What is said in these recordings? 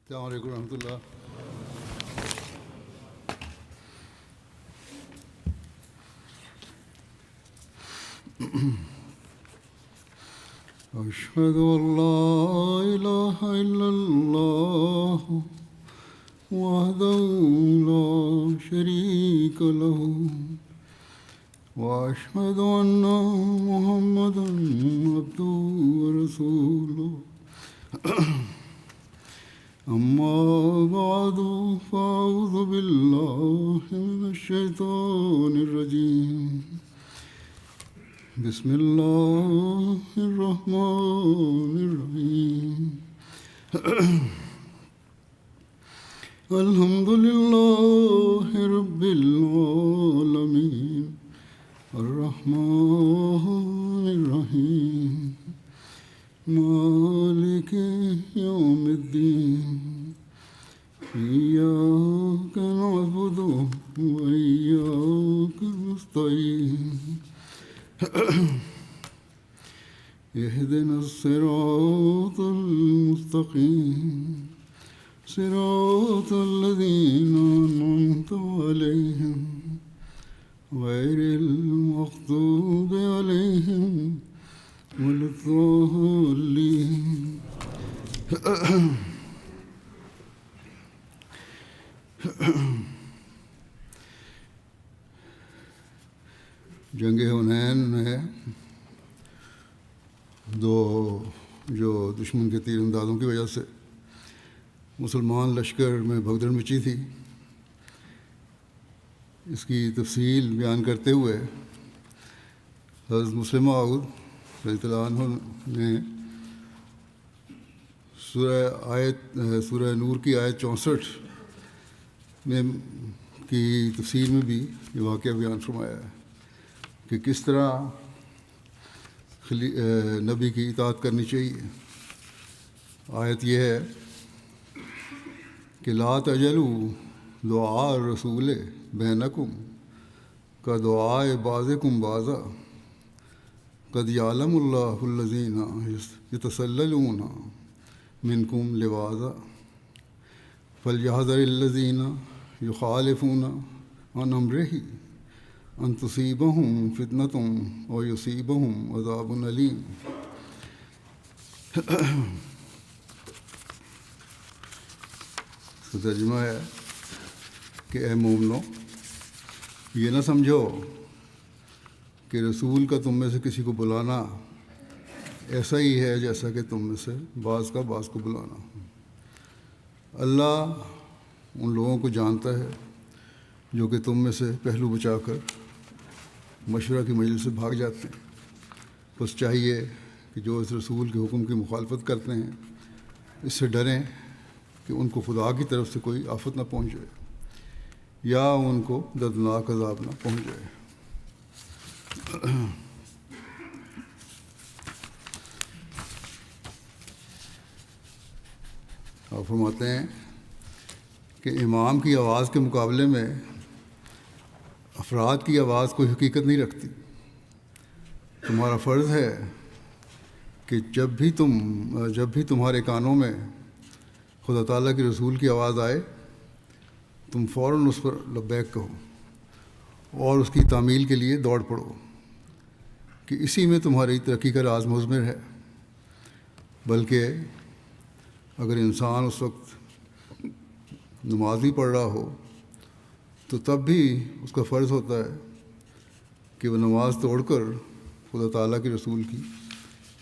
السلام علیکم ورحمۃ اللہ. أشهد أن لا إله إلا الله وحده لا شريك له وأشهد أن محمدا عبده ورسوله. أما بعد فأعوذ بالله من الشيطان الرجيم. بسم الله الرحمن الرحيم. الحمد لله رب العالمين الرحمن الرحيم مالك يوم الدين إياك نعبد وإياك نستعين اهدنا الصراط المستقيم صراط الذين أنعمت عليهم غير المغضوب عليهم ولا الضالين. جنگ حنین میں جو دشمن کے تیر اندازوں کی وجہ سے مسلمان لشکر میں بھگدڑ مچی تھی، اس کی تفصیل بیان کرتے ہوئے حضرت مسلم معود رضی اللہ عنہ نے سورہ نور کی آیت 64 میں کی تفسیر میں بھی یہ واقعہ بیان فرمایا ہے کہ کس طرح نبی کی اطاعت کرنی چاہیے. آیت یہ ہے کہ لا تجلوا دعاء الرسول بینکم کا دعاء بعضکم بعضا قد یعلم اللہ الذین یتسللون منکم لواذا فلیحذر الذین یخالفون عن امرہ ان تصیبہم فتنۃ و یصیبہم عذاب علیم. ترجمہ ہے کہ اے مومنو، یہ نہ سمجھو کہ رسول کا تم میں سے کسی کو بلانا ایسا ہی ہے جیسا کہ تم میں سے بعض کا بعض کو بلانا. اللہ ان لوگوں کو جانتا ہے جو کہ تم میں سے پہلو بچا کر مشورہ کی مجلس سے بھاگ جاتے ہیں. بس چاہیے کہ جو اس رسول کے حکم کی مخالفت کرتے ہیں اس سے ڈریں کہ ان کو خدا کی طرف سے کوئی آفت نہ پہنچ جائے یا ان کو دردناک عذاب نہ پہنچ جائے. آپ فرماتے ہیں کہ امام کی آواز کے مقابلے میں افراد کی آواز کوئی حقیقت نہیں رکھتی. تمہارا فرض ہے کہ جب بھی تمہارے کانوں میں خدا تعالیٰ کے رسول کی آواز آئے تم فوراً اس پر لبیک کہو اور اس کی تعمیل کے لیے دوڑ پڑو کہ اسی میں تمہاری ترقی کا راز مضمر ہے. بلکہ اگر انسان اس وقت نماز بھی پڑھ رہا ہو تو تب بھی اس کا فرض ہوتا ہے کہ وہ نماز توڑ کر خدا تعالیٰ کے رسول کی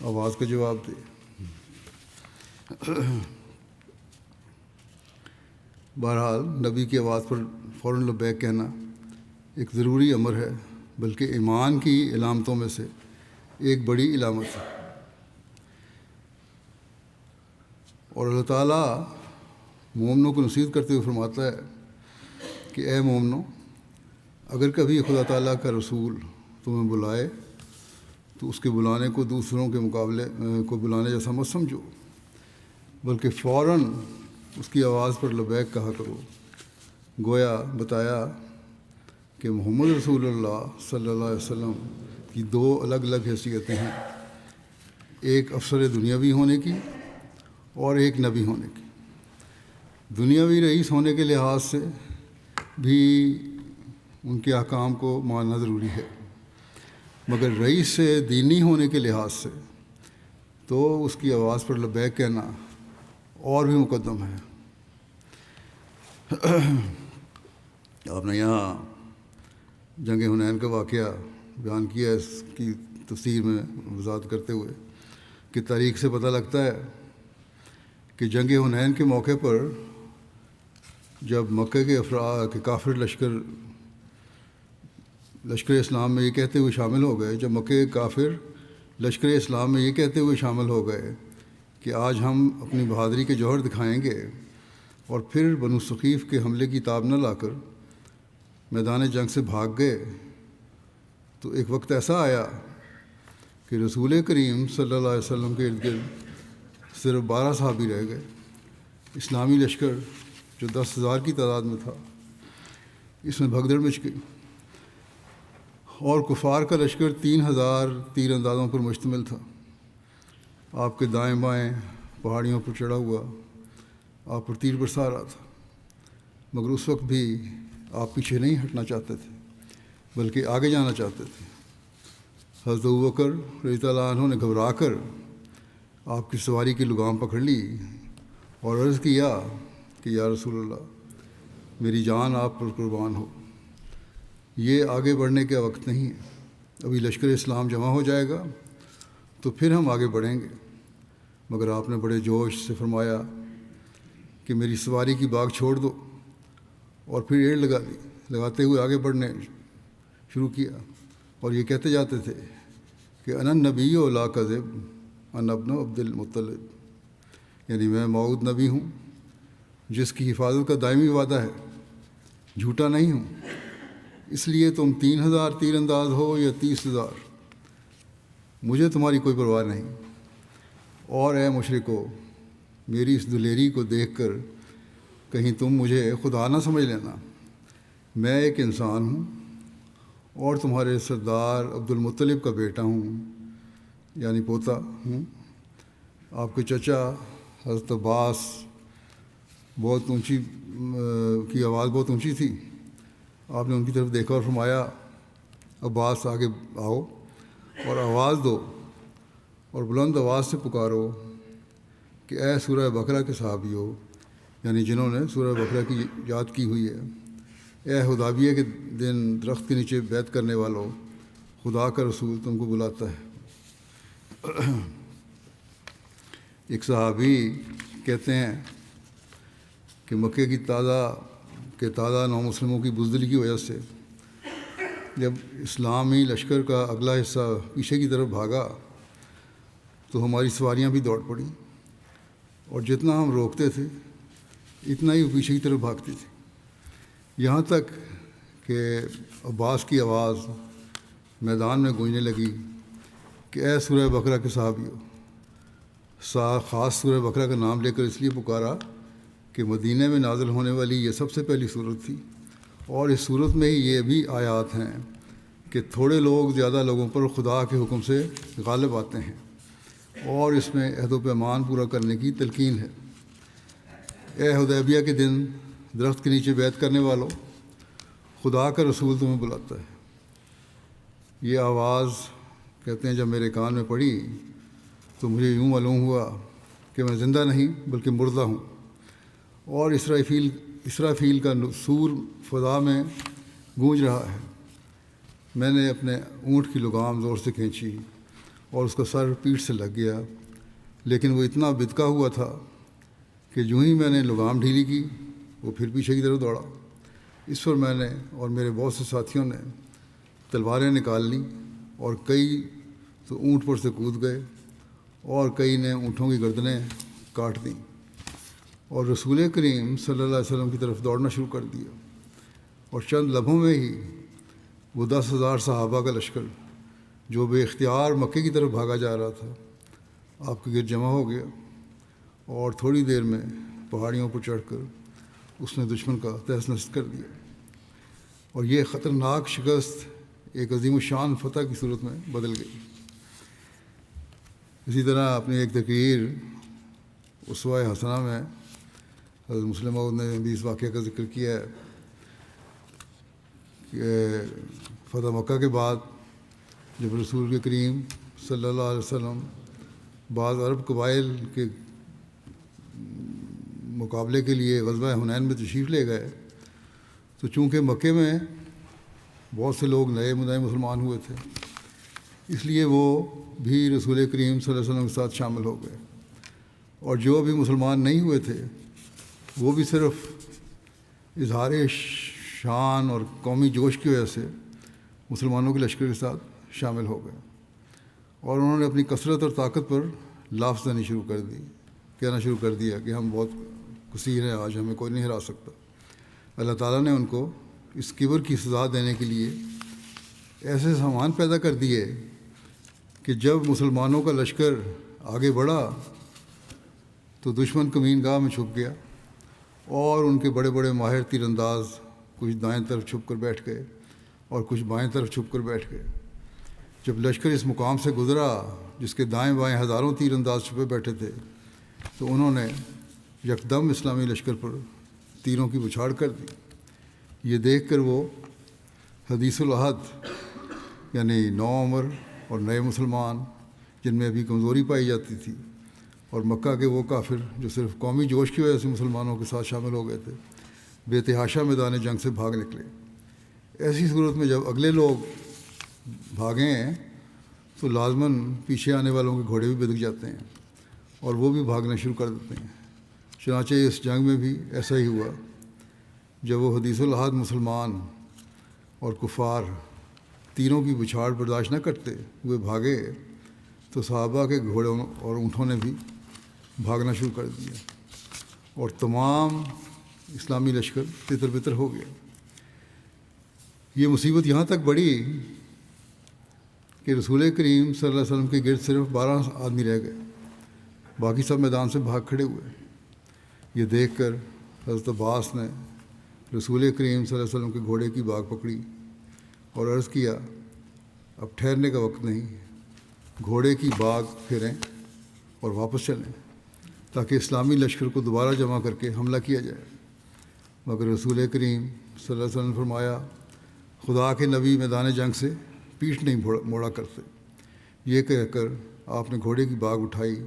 آواز کا جواب دے. بہرحال نبی کی آواز پر فوراً لبیک کہنا ایک ضروری امر ہے، بلکہ ایمان کی علامتوں میں سے ایک بڑی علامت ہے. اور اللہ تعالیٰ مومنوں کو نصیحت کرتے ہوئے فرماتا ہے کہ اے مومنو، اگر کبھی خدا تعالیٰ کا رسول تمہیں بلائے تو اس کے بلانے کو دوسروں کے مقابلے کو بلانے جیسا مت سمجھو، بلکہ فوراً اس کی آواز پر لبیک کہا کرو. گویا بتایا کہ محمد رسول اللہ صلی اللہ علیہ وسلم کی دو الگ الگ حیثیتیں ہیں، ایک افسر دنیاوی ہونے کی اور ایک نبی ہونے کی. دنیاوی رئیس ہونے کے لحاظ سے بھی ان کے احکام کو ماننا ضروری ہے، مگر رئیس سے دینی ہونے کے لحاظ سے تو اس کی آواز پر لبیک کہنا اور بھی مقدم ہے۔ آپ نے یہاں جنگ حنین کا واقعہ بیان کیا، اس کی تفسیر میں وضاحت کرتے ہوئے کہ تاریخ سے پتہ لگتا ہے کہ جنگ حنین کے موقع پر جب مکہ کے کافر لشکر اسلام میں یہ کہتے ہوئے شامل ہو گئے، جب مکہ کے کافر لشکر اسلام میں یہ کہتے ہوئے شامل ہو گئے کہ آج ہم اپنی بہادری کے جوہر دکھائیں گے، اور پھر بنو ثقیف کے حملے کی تاب نہ لا کر میدان جنگ سے بھاگ گئے، تو ایک وقت ایسا آیا کہ رسول کریم صلی اللہ علیہ وسلم کے ارد گرد صرف 12 صحابی رہ گئے۔ اسلامی لشکر جو 10,000 کی تعداد میں تھا، اس میں بھگدڑ مچ گئی، اور کفار کا لشکر 3,000 تیر اندازوں پر مشتمل تھا۔ آپ کے دائیں بائیں پہاڑیوں پر چڑھا ہوا آپ پر تیر برسا رہا تھا، مگر اس وقت بھی آپ پیچھے نہیں ہٹنا چاہتے تھے بلکہ آگے جانا چاہتے تھے۔ حضرت ابوبکر رضی اللہ عنہ نے گھبرا کر آپ کی سواری کی لگام پکڑ لی اور عرض کیا کہ یا رسول اللہ، میری جان آپ پر قربان ہو، یہ آگے بڑھنے کا وقت نہیں ہے، ابھی لشکر اسلام جمع ہو جائے گا تو پھر ہم آگے بڑھیں گے۔ مگر آپ نے بڑے جوش سے فرمایا کہ میری سواری کی باغ چھوڑ دو، اور پھر ایڑ لگاتے ہوئے آگے بڑھنے شروع کیا، اور یہ کہتے جاتے تھے کہ انا النبی و لا کذب انا ابن عبد المطلب، یعنی میں موعود نبی ہوں جس کی حفاظت کا دائمی وعدہ ہے، جھوٹا نہیں ہوں، اس لیے تم 3,000 تیر انداز ہو یا 30,000، مجھے تمہاری کوئی پرواہ نہیں، اور اے مشرکو، میری اس دلیری کو دیکھ کر کہیں تم مجھے خدا نہ سمجھ لینا، میں ایک انسان ہوں اور تمہارے سردار عبد المطلب کا بیٹا ہوں، یعنی پوتا ہوں۔ آپ کے چچا حضرت عباس بہت اونچی کی آواز بہت اونچی تھی، آپ نے ان کی طرف دیکھا اور فرمایا عباس آگے آؤ اور آواز دو اور بلند آواز سے پکارو کہ اے سورہ بقرہ کے صحابیو، یعنی جنہوں نے سورہ بقرہ کی یاد کی ہوئی ہے، اے حدیبیہ کے دن درخت کے نیچے بیعت کرنے والوں، خدا کا رسول تم کو بلاتا ہے۔ ایک صحابی کہتے ہیں کہ مکے کی تازہ نو مسلموں کی بزدلی کی وجہ سے جب اسلامی لشکر کا اگلا حصہ پیچھے کی طرف بھاگا تو ہماری سواریاں بھی دوڑ پڑیں، اور جتنا ہم روکتے تھے اتنا ہی وہ پیچھے کی طرف بھاگتی تھی، یہاں تک کہ عباس کی آواز میدان میں گونجنے لگی کہ اے سورہ بقرہ کے صحابیو۔ خاص سورہ بقرہ کا نام لے کر اس لیے پکارا کہ مدینہ میں نازل ہونے والی یہ سب سے پہلی صورت تھی، اور اس صورت میں ہی یہ بھی آیات ہیں کہ تھوڑے لوگ زیادہ لوگوں پر خدا کے حکم سے غالب آتے ہیں، اور اس میں عہد و پیمان پورا کرنے کی تلقین ہے۔ اے حدیبیہ کے دن درخت کے نیچے بیعت کرنے والوں، خدا کا رسول تمہیں بلاتا ہے۔ یہ آواز کہتے ہیں جب میرے کان میں پڑی تو مجھے یوں معلوم ہوا کہ میں زندہ نہیں بلکہ مردہ ہوں، اور اسرافیل کا سور فضا میں گونج رہا ہے۔ میں نے اپنے اونٹ کی لگام زور سے کھینچی اور اس کا سر پیٹھ سے لگ گیا، لیکن وہ اتنا بدکا ہوا تھا کہ جو ہی میں نے لگام ڈھیلی کی وہ پھر پیچھے کی طرف دوڑا۔ اس پر میں نے اور میرے بہت سے ساتھیوں نے تلواریں نکال لیں، اور کئی تو اونٹ پر سے کود گئے اور کئی نے اونٹوں کی گردنیں کاٹ دیں، اور رسول کریم صلی اللہ علیہ وسلم کی طرف دوڑنا شروع کر دیا، اور چند لمحوں میں ہی وہ 10,000 صحابہ کا لشکر جو بے اختیار مکے کی طرف بھاگا جا رہا تھا آپ کے گرد جمع ہو گیا، اور تھوڑی دیر میں پہاڑیوں پر چڑھ کر اس نے دشمن کا تہس نہس کر دیا، اور یہ خطرناک شکست ایک عظیم الشان فتح کی صورت میں بدل گئی۔ اسی طرح اپنی ایک تقریر اسوہ حسنہ میں حضرت مسلم موعود نے بھی اس واقعہ کا ذکر کیا ہے کہ فتح مکہ کے بعد جب رسول کے کریم صلی اللہ علیہ وسلم بعض عرب قبائل کے مقابلے کے لیے غزوہ حنین میں تشریف لے گئے، تو چونکہ مکے میں بہت سے لوگ نئے مسلمان ہوئے تھے، اس لیے وہ بھی رسول کریم صلی اللہ علیہ وسلم کے ساتھ شامل ہو گئے، اور جو بھی مسلمان نہیں ہوئے تھے وہ بھی صرف اظہار شان اور قومی جوش کی وجہ سے مسلمانوں کے لشکر کے ساتھ شامل ہو گئے، اور انہوں نے اپنی کثرت اور طاقت پر لافظ کہنا شروع کر دیا کہ ہم بہت کثیر ہیں، آج ہمیں کوئی نہیں ہرا سکتا۔ اللہ تعالیٰ نے ان کو اس کبر کی سزا دینے کے لیے ایسے سامان پیدا کر دیے کہ جب مسلمانوں کا لشکر آگے بڑھا تو دشمن کمین گاہ میں چھپ گیا، اور ان کے بڑے بڑے ماہر تیر انداز کچھ دائیں طرف چھپ کر بیٹھ گئے اور کچھ بائیں طرف چھپ کر بیٹھ گئے۔ جب لشکر اس مقام سے گزرا جس کے دائیں بائیں ہزاروں تیر انداز چھپے بیٹھے تھے، تو انہوں نے یکدم اسلامی لشکر پر تیروں کی بچھاڑ کر دی۔ یہ دیکھ کر وہ حدیث العہد یعنی نو عمر اور نئے مسلمان جن میں ابھی کمزوری پائی جاتی تھی، اور مکہ کے وہ کافر جو صرف قومی جوش کی وجہ سے مسلمانوں کے ساتھ شامل ہو گئے تھے، بے تحاشا میدان جنگ سے بھاگ نکلے۔ ایسی صورت میں جب اگلے لوگ بھاگیں تو لازماً پیچھے آنے والوں کے گھوڑے بھی بدک جاتے ہیں اور وہ بھی بھاگنا شروع کر دیتے ہیں۔ چنانچہ اس جنگ میں بھی ایسا ہی ہوا۔ جب وہ حدیث العہد مسلمان اور کفار تیروں کی بچھاڑ برداشت نہ کرتے ہوئے بھاگے تو صحابہ کے گھوڑوں اور اونٹوں نے بھی بھاگنا شروع کر دیا، اور تمام اسلامی لشکر تتر بتر ہو گیا۔ یہ مصیبت یہاں تک بڑھی کہ رسول کریم صلی اللہ علیہ وسلم کے گرد صرف 12 آدمی رہ گئے، باقی سب میدان سے بھاگ کھڑے ہوئے۔ یہ دیکھ کر حضرت عباس نے رسول کریم صلی اللہ علیہ وسلم کے گھوڑے کی باگ پکڑی اور عرض کیا، اب ٹھہرنے کا وقت نہیں، گھوڑے کی باگ پھیریں اور واپس چلیں تاکہ اسلامی لشکر کو دوبارہ جمع کر کے حملہ کیا جائے۔ مگر رسول کریم صلی اللہ علیہ وسلم نے فرمایا، خدا کے نبی میدان جنگ سے پیٹھ نہیں موڑا کرتے۔ یہ کہہ کر آپ نے گھوڑے کی باگ اٹھائی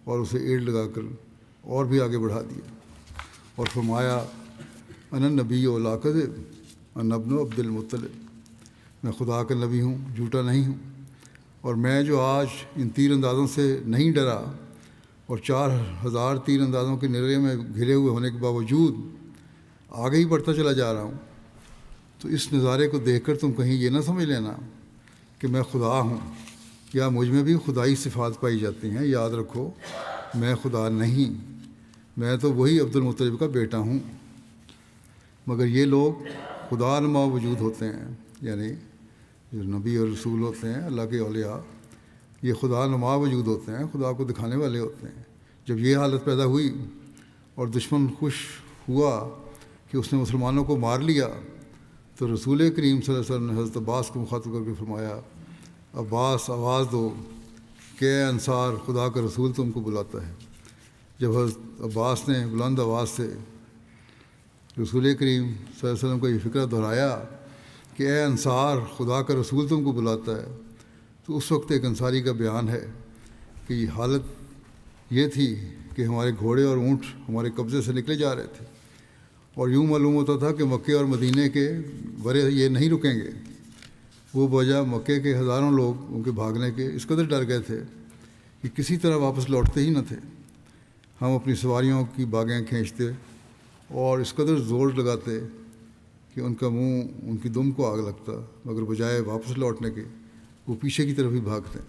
اور اسے ایڑ لگا کر اور بھی آگے بڑھا دیا، اور فرمایا، انا نبی و لا کذب انا ابن عبد المطلب، میں خدا کا نبی ہوں، جھوٹا نہیں ہوں، اور میں جو آج ان تیر اندازوں سے نہیں ڈرا اور 4000 تیر اندازوں کے نرے میں گھرے ہوئے ہونے کے باوجود آگے ہی بڑھتا چلا جا رہا ہوں، تو اس نظارے کو دیکھ کر تم کہیں یہ نہ سمجھ لینا کہ میں خدا ہوں یا مجھ میں بھی خدائی صفات پائی جاتی ہیں۔ یاد رکھو، میں خدا نہیں، میں تو وہی عبد المطلب کا بیٹا ہوں۔ مگر یہ لوگ خدا نما وجود ہوتے ہیں، یعنی جو نبی اور رسول ہوتے ہیں، اللہ کے اولیاء، یہ خدا نما وجود ہوتے ہیں، خدا کو دکھانے والے ہوتے ہیں۔ جب یہ حالت پیدا ہوئی اور دشمن خوش ہوا کہ اس نے مسلمانوں کو مار لیا، تو رسول کریم صلی اللہ علیہ وسلم نے حضرت عباس کو مخاطب کر کے فرمایا، عباس آواز دو کہ اے انصار، خدا کا رسول تم کو بلاتا ہے۔ جب حضرت عباس نے بلند آواز سے رسول کریم صلی اللہ علیہ وسلم کا یہ فکرہ دہرایا کہ اے انصار، خدا کا رسول تم کو بلاتا ہے، تو اس وقت ایک انصاری کا بیان ہے کہ یہ حالت یہ تھی کہ ہمارے گھوڑے اور اونٹ ہمارے قبضے سے نکلے جا رہے تھے، اور یوں معلوم ہوتا تھا کہ مکے اور مدینے کے بڑے یہ نہیں رکیں گے۔ وہ وجہ مکے کے ہزاروں لوگ ان کے بھاگنے کے اس قدر ڈر گئے تھے کہ کسی طرح واپس لوٹتے ہی نہ تھے۔ ہم اپنی سواریوں کی باگیں کھینچتے اور اس قدر زور لگاتے کہ ان کا منہ ان کی دم کو آگ لگتا، مگر بجائے واپس لوٹنے کے وہ پیچھے کی طرف ہی بھاگتے۔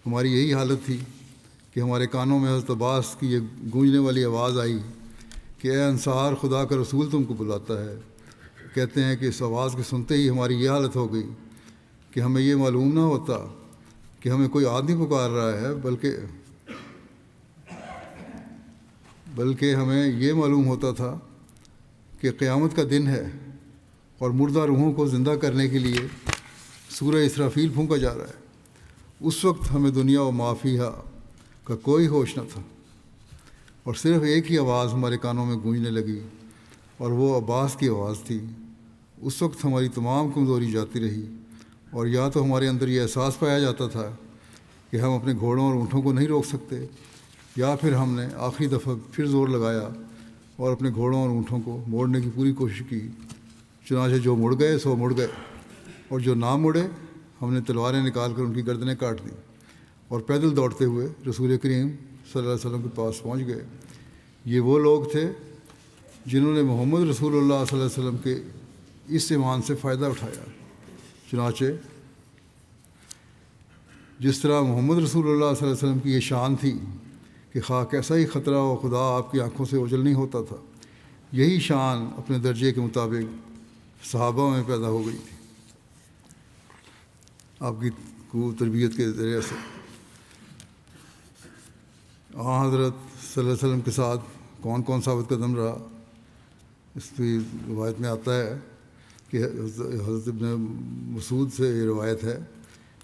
ہماری یہی حالت تھی کہ ہمارے کانوں میں حضرت عباس کی یہ گونجنے والی آواز آئی کہ اے انصار، خدا کا رسول تم کو بلاتا ہے۔ کہتے ہیں کہ اس آواز کے سنتے ہی ہماری یہ حالت ہو گئی کہ ہمیں یہ معلوم نہ ہوتا کہ ہمیں کوئی آدمی پکار رہا ہے، بلکہ ہمیں یہ معلوم ہوتا تھا کہ قیامت کا دن ہے اور مردہ روحوں کو زندہ کرنے کے لیے سورہ اسرافیل پھونکا جا رہا ہے۔ اس وقت ہمیں دنیا و ما فیہا کا کوئی ہوش نہ تھا۔ اور صرف ایک ہی آواز ہمارے کانوں میں گونجنے لگی، اور وہ عباس کی آواز تھی۔ اس وقت ہماری تمام کمزوری جاتی رہی، اور یا تو ہمارے اندر یہ احساس پایا جاتا تھا کہ ہم اپنے گھوڑوں اور اونٹوں کو نہیں روک سکتے، یا پھر ہم نے آخری دفعہ پھر زور لگایا اور اپنے گھوڑوں اور اونٹوں کو موڑنے کی پوری کوشش کی۔ چنانچہ جو مڑ گئے سو مڑ گئے، اور جو نہ مڑے ہم نے تلواریں نکال کر ان کی گردنیں کاٹ دیں، اور پیدل دوڑتے ہوئے رسول کریم صلی اللہ علیہ وسلم کے پاس پہنچ گئے۔ یہ وہ لوگ تھے جنہوں نے محمد رسول اللہ صلی اللہ علیہ وسلم کے اس ایمان سے فائدہ اٹھایا۔ چنانچہ جس طرح محمد رسول اللہ صلی اللہ علیہ وسلم کی یہ شان تھی کہ خواہ کیسا ہی خطرہ و خدا آپ کی آنکھوں سے اوجھل نہیں ہوتا تھا، یہی شان اپنے درجے کے مطابق صحابہ میں پیدا ہو گئی تھی آپ کی تربیت کے ذریعے سے۔ حضرت صلی اللہ علیہ وسلم کے ساتھ کون کون ثابت قدم رہا، اس کی روایت میں آتا ہے کہ حضرت ابن مسعود سے یہ روایت ہے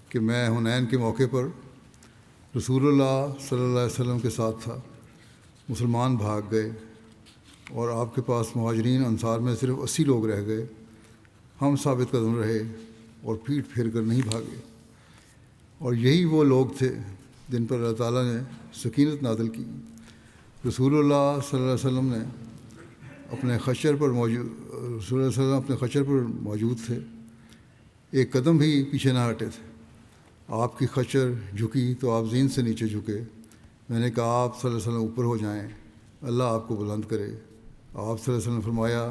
کہ میں حنین کے موقع پر رسول اللہ صلی اللہ علیہ وسلم کے ساتھ تھا، مسلمان بھاگ گئے اور آپ کے پاس مہاجرین انصار میں صرف 80 لوگ رہ گئے۔ ہم ثابت قدم رہے اور پیٹ پھیر کر نہیں بھاگے، اور یہی وہ لوگ تھے جن پر اللہ تعالیٰ نے سکینت نازل کی۔ رسول اللہ صلی اللہ علیہ وسلم نے اپنے خچر پر موجود تھے، ایک قدم بھی پیچھے نہ ہٹے تھے۔ آپ کی خچر جھکی تو آپ زین سے نیچے جھکے۔ میں نے کہا آپ صلی اللہ علیہ وسلم اوپر ہو جائیں، اللہ آپ کو بلند کرے۔ آپ صلی اللہ علیہ وسلم نے فرمایا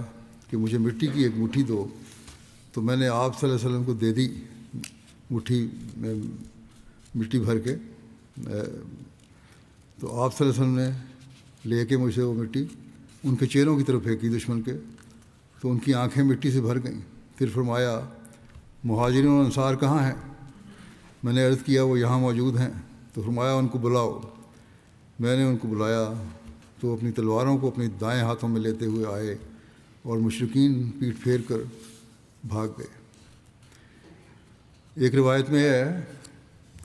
کہ مجھے مٹی کی ایک مٹھی دو، تو میں نے آپ صلی اللہ علیہ وسلم کو دے دی مٹھی میں مٹی بھر کے۔ تو آپ صلی اللہ علیہ وسلم نے لے کے مجھ سے وہ مٹی ان کے چہروں کی طرف پھینکی دشمن کے، تو ان کی آنکھیں مٹی سے بھر گئیں۔ پھر فرمایا مہاجرین اور انصار کہاں ہیں؟ میں نے عرض کیا وہ یہاں موجود ہیں۔ تو فرمایا ان کو بلاؤ۔ میں نے ان کو بلایا تو اپنی تلواروں کو اپنے دائیں ہاتھوں میں لیتے ہوئے آئے، اور مشرکین پیٹ پھیر کر بھاگ گئے۔ ایک روایت میں ہے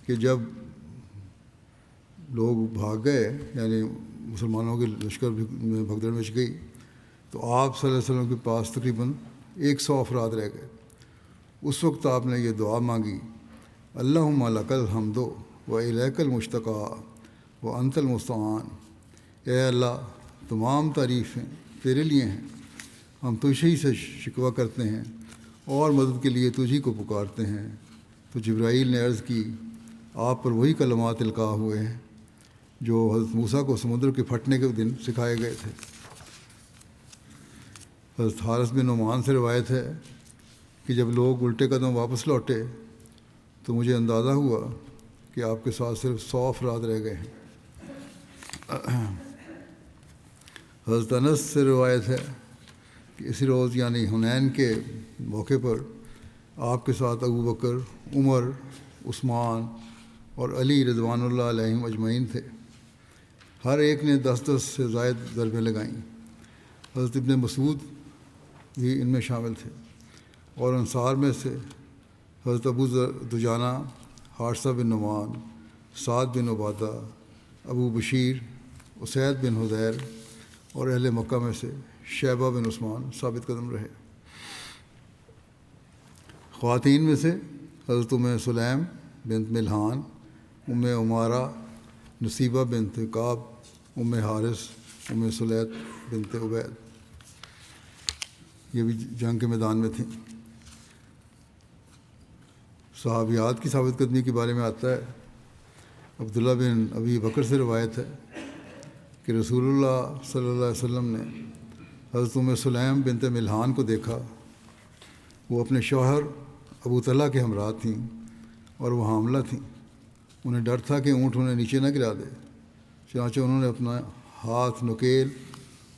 کہ جب لوگ بھاگ گئے، یعنی مسلمانوں کے لشکر میں بھگدڑ مچ گئی، تو آپ صلی اللہ علیہ وسلم کے پاس تقریباً 100 افراد رہ گئے۔ اس وقت آپ نے یہ دعا مانگی، اللہم لک الحمد و الیک المشتقی و انت المستعان۔ اے اللہ، تمام تعریفیں تیرے لیے ہیں، ہم تجھ ہی سے شکوہ کرتے ہیں اور مدد کے لیے تجھ ہی کو پکارتے ہیں۔ تو جبرائیل نے عرض کی آپ پر وہی کلمات القاء ہوئے ہیں جو حضرت موسیٰ کو سمندر کے پھٹنے کے دن سکھائے گئے تھے۔ حضرت حارث بن نعمان سے روایت ہے کہ جب لوگ الٹے قدم واپس لوٹے تو مجھے اندازہ ہوا کہ آپ کے ساتھ صرف 100 افراد رہ گئے ہیں۔ حضرت انس سے روایت ہے کہ اسی روز یعنی حنین کے موقع پر آپ کے ساتھ ابو بکر، عمر، عثمان اور علی رضوان اللہ علیہم اجمعین تھے۔ ہر ایک نے 10 سے زائد ضربیں لگائیں۔ حضرت ابن مسعود بھی ان میں شامل تھے، اور انصار میں سے حضرت ابو دجانہ، حارثہ بن نعمان، سعد بن عبادہ، ابو بشیر، اسید بن حضیر، اور اہل مکہ میں سے شیبہ بن عثمان ثابت قدم رہے۔ خواتین میں سے حضرت ام سلیم بنت ملحان، ام عمارہ، نصیبہ بنت کعب، ام حارث، ام سلیت بنت عبید، یہ بھی جنگ کے میدان میں تھیں۔ صحابیات کی ثابت قدمی کے بارے میں آتا ہے، عبداللہ بن ابی بکر سے روایت ہے کہ رسول اللہ صلی اللہ علیہ وسلم نے حضرت ام سلیم بنت ملحان کو دیکھا۔ وہ اپنے شوہر ابو طلحہ کے ہمراہ تھیں اور وہ حاملہ تھیں۔ انہیں ڈر تھا کہ اونٹ انہیں نیچے نہ گرا دے، چنانچہ انہوں نے اپنا ہاتھ نکیل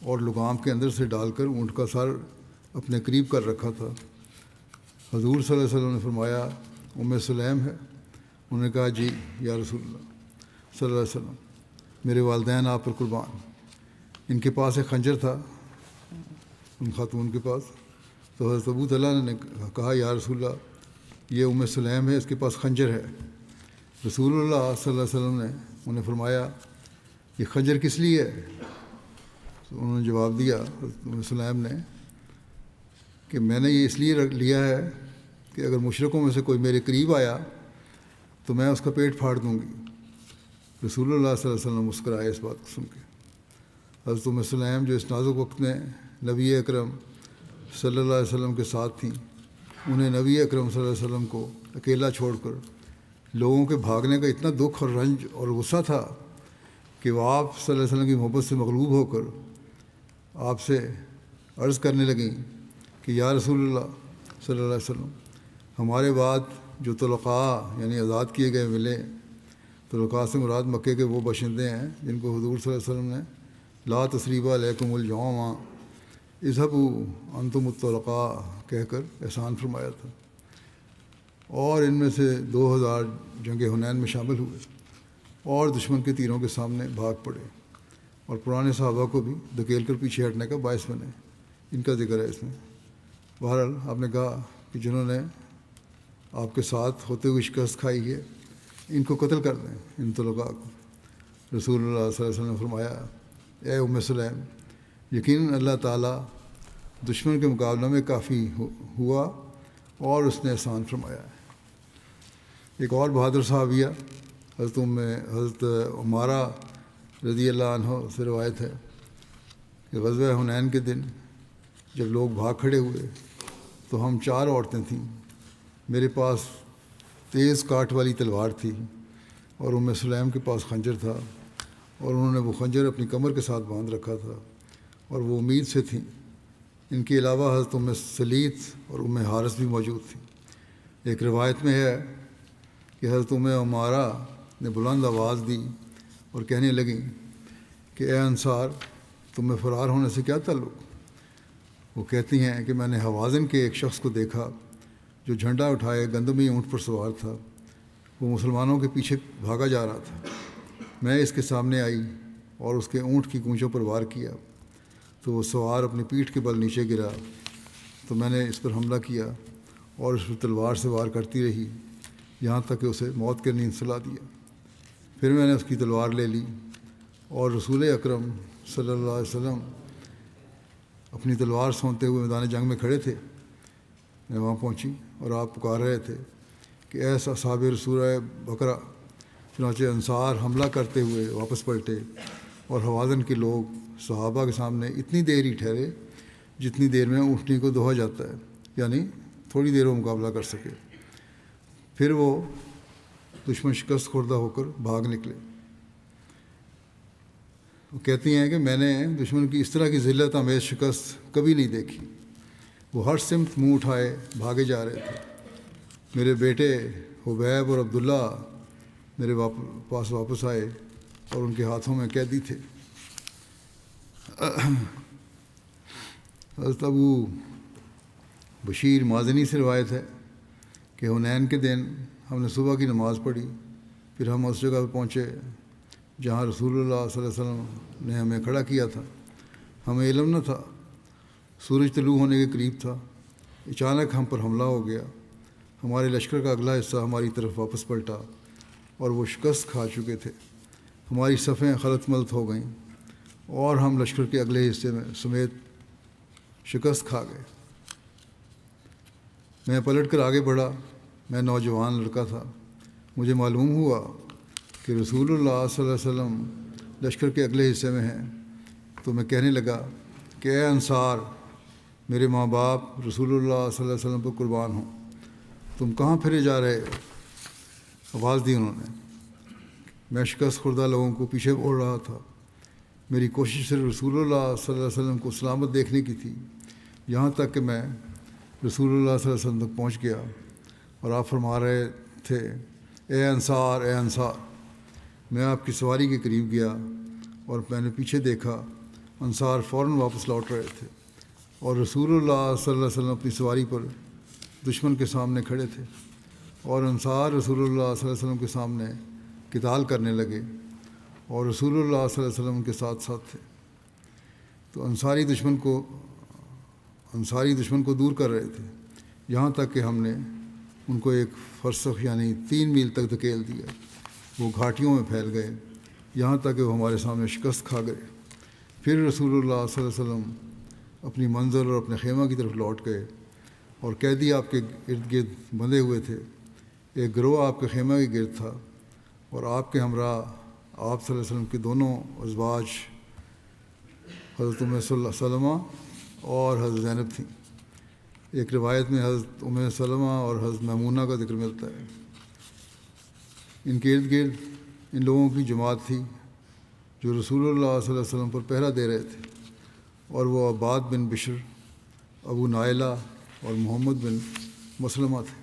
اور لگام کے اندر سے ڈال کر اونٹ کا سر اپنے قریب کر رکھا تھا۔ حضور صلی اللہ علیہ وسلم نے فرمایا ام سلیم ہے؟ انہوں نے کہا جی یا رسول اللہ صلی اللہ علیہ وسلم، میرے والدین آپ پر قربان۔ ان کے پاس ایک خنجر تھا، ان خاتون کے پاس۔ تو حضرت ابو طلحہ نے کہا یا رسول اللہ، یہ ام سلیم ہے، اس کے پاس خنجر ہے۔ رسول اللہ صلی اللہ علیہ وسلم نے انہیں فرمایا یہ خنجر کس لیے ہے؟ انہوں نے جواب دیا حضرت سلیم نے کہ میں نے یہ اس لیے لیا ہے کہ اگر مشرکوں میں سے کوئی میرے قریب آیا تو میں اس کا پیٹ پھاڑ دوں گی۔ رسول اللہ صلی اللہ علیہ وسلم مسکرائے اس بات کو سن کے۔ حضرت سلیم جو اس نازک وقت میں نبی اکرم صلی اللہ علیہ وسلم کے ساتھ تھیں، انہیں نبی اکرم صلی اللہ علیہ وسلم کو اکیلا چھوڑ کر لوگوں کے بھاگنے کا اتنا دکھ اور رنج اور غصہ تھا کہ وہ آپ صلی اللہ علیہ وسلم کی محبت سے مغلوب ہو کر آپ سے عرض کرنے لگیں کہ یا رسول اللہ صلی اللہ علیہ وسلم، ہمارے بعد جو طلقاء یعنی آزاد کیے گئے ملے، طلقاء سے مراد مکے کے وہ باشندے ہیں جن کو حضور صلی اللہ علیہ وسلم نے لا تثریب علیکم اليوم اذهبوا انتم الطلقاء کہہ کر احسان فرمایا تھا، اور ان میں سے 2000 جنگ حنین میں شامل ہوئے اور دشمن کے تیروں کے سامنے بھاگ پڑے اور پرانے صحابہ کو بھی دھکیل کر پیچھے ہٹنے کا باعث بنے۔ ان کا ذکر ہے اس میں۔ بہرحال آپ نے کہا کہ جنہوں نے آپ کے ساتھ ہوتے ہوئے شکست کھائی ہے ان کو قتل کر دیں، ان طلقاء کو۔ رسول اللہ صلی اللہ علیہ وسلم نے فرمایا اے ام سلیم، یقیناً اللہ تعالیٰ دشمن کے مقابلہ میں کافی ہوا اور اس نے احسان فرمایا ہے۔ ایک اور بہادر صحابیہ حضرت عمارہ رضی اللہ عنہ سے روایت ہے کہ غزوہ حنین کے دن جب لوگ بھاگ کھڑے ہوئے تو ہم 4 عورتیں تھیں۔ میرے پاس تیز کاٹ والی تلوار تھی اور ام سلیم کے پاس خنجر تھا، اور انہوں نے وہ خنجر اپنی کمر کے ساتھ باندھ رکھا تھا اور وہ امید سے تھیں۔ ان کے علاوہ حضرت ام سلیت اور ام حارث بھی موجود تھیں۔ ایک روایت میں ہے کہ حضرت ام عمارہ نے بلند آواز دی اور کہنے لگیں کہ اے انصار، تمہیں فرار ہونے سے کیا تعلق؟ وہ کہتی ہیں کہ میں نے حوازن کے ایک شخص کو دیکھا جو جھنڈا اٹھائے گندمی اونٹ پر سوار تھا، وہ مسلمانوں کے پیچھے بھاگا جا رہا تھا۔ میں اس کے سامنے آئی اور اس کے اونٹ کی گونچوں پر وار کیا تو وہ سوار اپنی پیٹھ کے بل نیچے گرا، تو میں نے اس پر حملہ کیا اور اس پر تلوار سے وار کرتی رہی یہاں تک کہ اسے موت کے نیند سلا دیا۔ پھر میں نے اس کی تلوار لے لی اور رسول اکرم صلی اللہ علیہ وسلم اپنی تلوار سونتے ہوئے میدان جنگ میں کھڑے تھے۔ میں وہاں پہنچی اور آپ پکار رہے تھے کہ اے اصحاب رسول بقرہ۔ چنانچہ انصار حملہ کرتے ہوئے واپس پلٹے اور حوازن کے لوگ صحابہ کے سامنے اتنی دیر ہی ٹھہرے جتنی دیر میں اونٹنی کو دوہا جاتا ہے، یعنی تھوڑی دیر وہ مقابلہ کر سکے۔ پھر وہ دشمن شکست خوردہ ہو کر بھاگ نکلے۔ وہ کہتی ہیں کہ میں نے دشمن کی اس طرح کی ذلت آمیز شکست کبھی نہیں دیکھی۔ وہ ہر سمت منہ اٹھائے بھاگے جا رہے تھے۔ میرے بیٹے حبیب اور عبداللہ میرے پاس واپس آئے اور ان کے ہاتھوں میں قیدی تھے۔ حضرت ابو بشیر مازنی سے روایت ہے کہ حنین کے دن ہم نے صبح کی نماز پڑھی، پھر ہم اس جگہ پہ پہنچے جہاں رسول اللہ صلی اللہ علیہ وسلم نے ہمیں کھڑا کیا تھا۔ ہمیں علم نہ تھا، سورج طلوع ہونے کے قریب تھا۔ اچانک ہم پر حملہ ہو گیا۔ ہمارے لشکر کا اگلا حصہ ہماری طرف واپس پلٹا اور وہ شکست کھا چکے تھے۔ ہماری صفیں خلط ملط ہو گئیں اور ہم لشکر کے اگلے حصے میں سمیت شکست کھا گئے۔ میں پلٹ کر آگے بڑھا۔ میں نوجوان لڑکا تھا۔ مجھے معلوم ہوا کہ رسول اللہ صلی اللہ علیہ وسلم لشکر کے اگلے حصے میں ہیں، تو میں کہنے لگا کہ اے انصار، میرے ماں باپ رسول اللہ صلی اللہ علیہ وسلم پر قربان ہوں، تم کہاں پھرے جا رہے ہو؟ آواز دی انہوں نے۔ میں شکست خوردہ لوگوں کو پیچھے اوڑ رہا تھا۔ میری کوشش صرف رسول اللہ صلی اللہ علیہ وسلم کو سلامت دیکھنے کی تھی، یہاں تک کہ میں رسول اللہ صلی اللہ علیہ وسلم تک پہنچ گیا اور آپ فرما رہے تھے اے انصار، اے انصار۔ میں آپ کی سواری کے قریب گیا اور میں نے پیچھے دیکھا، انصار فوراً واپس لوٹ رہے تھے اور رسول اللہ صلی اللہ علیہ وسلم اپنی سواری پر دشمن کے سامنے کھڑے تھے، اور انصار رسول اللہ صلی اللہ علیہ وسلم کے سامنے قتال کرنے لگے اور رسول اللہ صلی اللہ علیہ وسلم کے ساتھ ساتھ تھے۔ تو انصاری دشمن کو دور کر رہے تھے، یہاں تک کہ ہم نے ان کو ایک فرسخ یعنی 3 میل تک دھکیل دیا۔ وہ گھاٹیوں میں پھیل گئے، یہاں تک کہ وہ ہمارے سامنے شکست کھا گئے۔ پھر رسول اللہ صلی اللہ علیہ وسلم اپنی منزل اور اپنے خیمہ کی طرف لوٹ گئے، اور قیدی آپ کے ارد گرد بندھے ہوئے تھے۔ ایک گروہ آپ کے خیمہ کے گرد تھا، اور آپ کے ہمراہ آپ صلی اللہ علیہ وسلم کے دونوں ازواج حضرت ام سلمہ اور حضرت زینب تھیں۔ ایک روایت میں حضرت ام سلمہ اور حضرت میمونہ کا ذکر ملتا ہے۔ ان کے ارد گرد ان لوگوں کی جماعت تھی جو رسول اللہ صلی اللہ علیہ وسلم پر پہرا دے رہے تھے، اور وہ عباد بن بشر، ابو نائلہ اور محمد بن مسلمہ تھے۔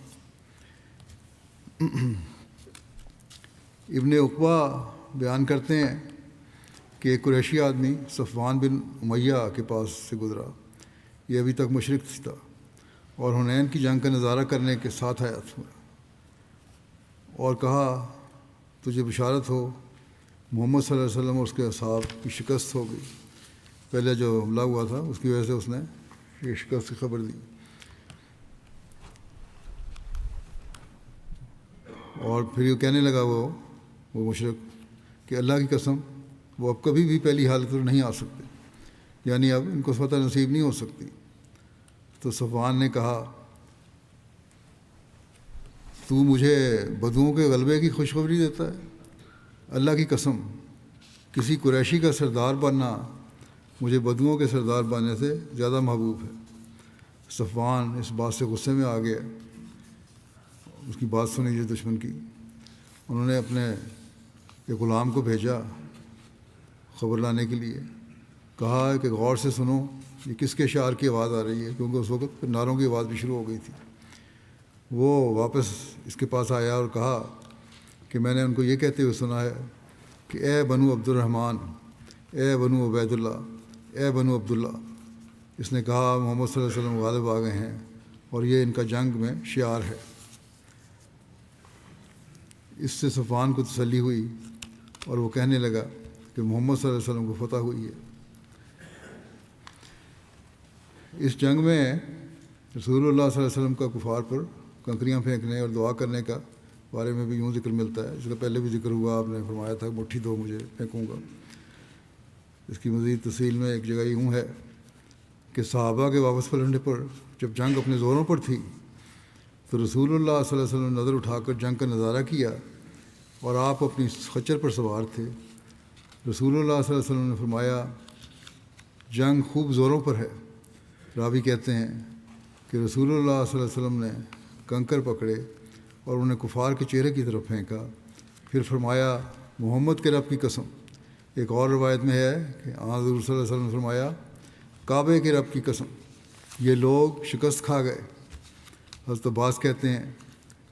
ابن عقبہ بیان کرتے ہیں کہ ایک قریشی آدمی صفوان بن امیہ کے پاس سے گزرا، یہ ابھی تک مشرک تھا، اور حنین کی جنگ کا نظارہ کرنے کے ساتھ آیا تھا، اور کہا تجھے بشارت ہو، محمد صلی اللہ علیہ وسلم اور اس کے اصحاب کی شکست ہو گئی۔ پہلے جو حملہ ہوا تھا اس کی وجہ سے اس نے یہ شکست کی خبر دی، اور پھر یہ کہنے لگا وہ مشرک کہ اللہ کی قسم وہ اب کبھی بھی پہلی حالت میں نہیں آ سکتے، یعنی اب ان کو فتح نصیب نہیں ہو سکتی۔ تو صفوان نے کہا تو مجھے بدوؤں کے غلبے کی خوشخبری دیتا ہے؟ اللہ کی قسم کسی قریشی کا سردار بننا مجھے بدوؤں کے سردار بننے سے زیادہ محبوب ہے۔ صفوان اس بات سے غصے میں آ گیا، اس کی بات سنی جو دشمن کی۔ انہوں نے اپنے ایک غلام کو بھیجا خبر لانے کے لیے، کہا کہ غور سے سنو یہ کس کے اشعار کی آواز آ رہی ہے، کیونکہ اس وقت نعروں کی آواز بھی شروع ہو گئی تھی۔ وہ واپس اس کے پاس آیا اور کہا کہ میں نے ان کو یہ کہتے ہوئے سنا ہے کہ اے بنو عبد الرحمن، اے بنو عبید اللہ، اے بنو عبداللہ۔ اس نے کہا محمد صلی اللہ علیہ وسلم غالب آ گئے ہیں، اور یہ ان کا جنگ میں شعار ہے۔ اس سے صفوان کو تسلی ہوئی، اور وہ کہنے لگا کہ محمد صلی اللہ علیہ وسلم کو فتح ہوئی ہے۔ اس جنگ میں رسول اللہ صلی اللہ علیہ وسلم کا کفار پر کنکریاں پھینکنے اور دعا کرنے کا بارے میں بھی یوں ذکر ملتا ہے، اس کا پہلے بھی ذکر ہوا، آپ نے فرمایا تھا مٹھی دو مجھے پھینکوں گا۔ اس کی مزید تفصیل میں ایک جگہ یوں ہے کہ صحابہ کے واپس پلٹنے پر جب جنگ اپنے زوروں پر تھی تو رسول اللہ صلی اللہ علیہ وسلم نے نظر اٹھا کر جنگ کا نظارہ کیا، اور آپ اپنی خچر پر سوار تھے۔ رسول اللہ صلی اللہ علیہ وسلم نے فرمایا جنگ خوب زوروں پر ہے۔ راوی کہتے ہیں کہ رسول اللہ صلی اللہ علیہ وسلم نے کنکر پکڑے اور انہیں کفار کے چہرے کی طرف پھینکا، پھر فرمایا محمد کے رب کی قسم۔ ایک اور روایت میں ہے کہ حضور صلی اللہ علیہ وسلم نے فرمایا کعبے کے رب کی قسم، یہ لوگ شکست کھا گئے۔ حضرت عباس کہتے ہیں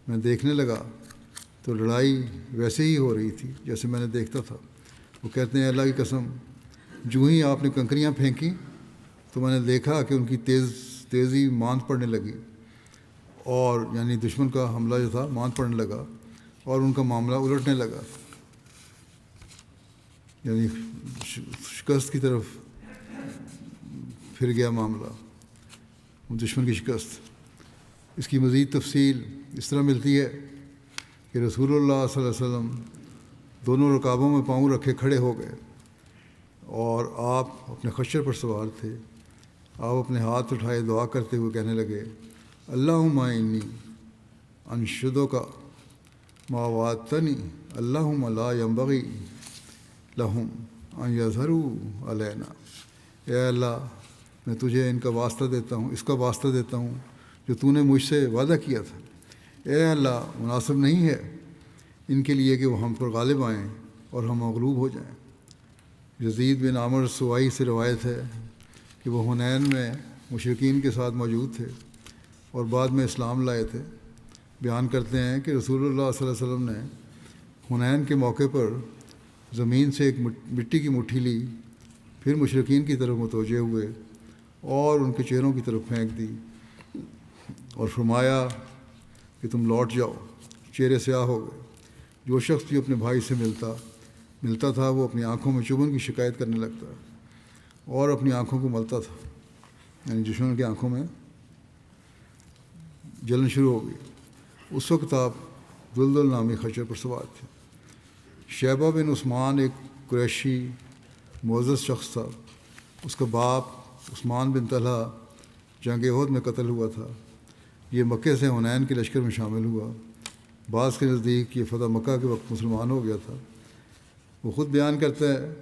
میں دیکھنے لگا تو لڑائی ویسے ہی ہو رہی تھی جیسے میں نے دیکھتا تھا۔ وہ کہتے ہیں اللہ کی قسم جو ہی آپ نے کنکریاں پھینکیں تو میں نے دیکھا کہ ان کی تیزی ماند پڑنے لگی، اور یعنی دشمن کا حملہ جو تھا ماند پڑنے لگا، اور ان کا معاملہ الٹنے لگا، یعنی شکست کی طرف پھر گیا معاملہ، دشمن کی شکست۔ اس کی مزید تفصیل اس طرح ملتی ہے کہ رسول اللہ صلی اللہ علیہ وسلم دونوں رکابوں میں پاؤں رکھے کھڑے ہو گئے، اور آپ اپنے خچر پر سوار تھے۔ آپ اپنے ہاتھ اٹھائے دعا کرتے ہوئے کہنے لگے اللہم انی انشدک ما وعدتنی اللہم لا ینبغی لہم ان یظہروا علینا۔ اے اللہ میں تجھے ان کا واسطہ دیتا ہوں، اس کا واسطہ دیتا ہوں جو تو نے مجھ سے وعدہ کیا تھا۔ اے اللہ مناسب نہیں ہے ان کے لیے کہ وہ ہم پر غالب آئیں اور ہم مغلوب ہو جائیں۔ یزید بن عامر سوائی سے روایت ہے کہ وہ حنین میں مشرکین کے ساتھ موجود تھے اور بعد میں اسلام لائے تھے۔ بیان کرتے ہیں کہ رسول اللہ صلی اللہ علیہ وسلم نے حنین کے موقع پر زمین سے ایک مٹی کی مٹھی لی، پھر مشرکین کی طرف متوجہ ہوئے اور ان کے چہروں کی طرف پھینک دی اور فرمایا کہ تم لوٹ جاؤ۔ چہرے سیاہ ہو گئے۔ جو شخص بھی اپنے بھائی سے ملتا تھا وہ اپنی آنکھوں میں چبھن کی شکایت کرنے لگتا اور اپنی آنکھوں کو ملتا تھا، یعنی دشمن کی آنکھوں میں جلن شروع ہو گئی۔ اس وقت آپ دلدل نامی خچر پر سوار تھے۔ شیبہ بن عثمان ایک قریشی معزز شخص تھا. اس کا باپ عثمان بن طلحہ جنگ احد میں قتل ہوا تھا. یہ مکے سے حنین کے لشکر میں شامل ہوا. بعض کے نزدیک یہ فتح مکہ کے وقت مسلمان ہو گیا تھا. وہ خود بیان کرتا ہے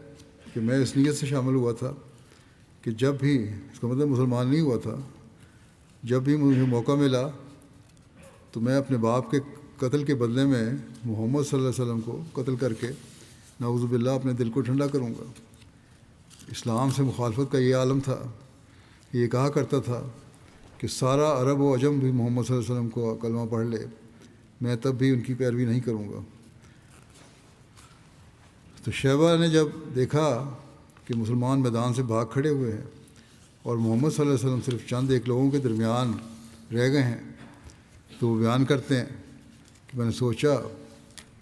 کہ میں اس نیت سے شامل ہوا تھا کہ جب بھی، اس کا مطلب مسلمان نہیں ہوا تھا، جب بھی مجھے موقع ملا تو میں اپنے باپ کے قتل کے بدلے میں محمد صلی اللہ علیہ وسلم کو قتل کر کے نعوذ باللہ اپنے دل کو ٹھنڈا کروں گا. اسلام سے مخالفت کا یہ عالم تھا. یہ کہا کرتا تھا کہ سارا عرب و عجم بھی محمد صلی اللہ علیہ وسلم کو کلمہ پڑھ لے، میں تب بھی ان کی پیروی نہیں کروں گا. تو شیبہ نے جب دیکھا کہ مسلمان میدان سے بھاگ کھڑے ہوئے ہیں اور محمد صلی اللہ علیہ وسلم صرف چند ایک لوگوں کے درمیان رہ گئے ہیں، تو وہ بیان کرتے ہیں کہ میں نے سوچا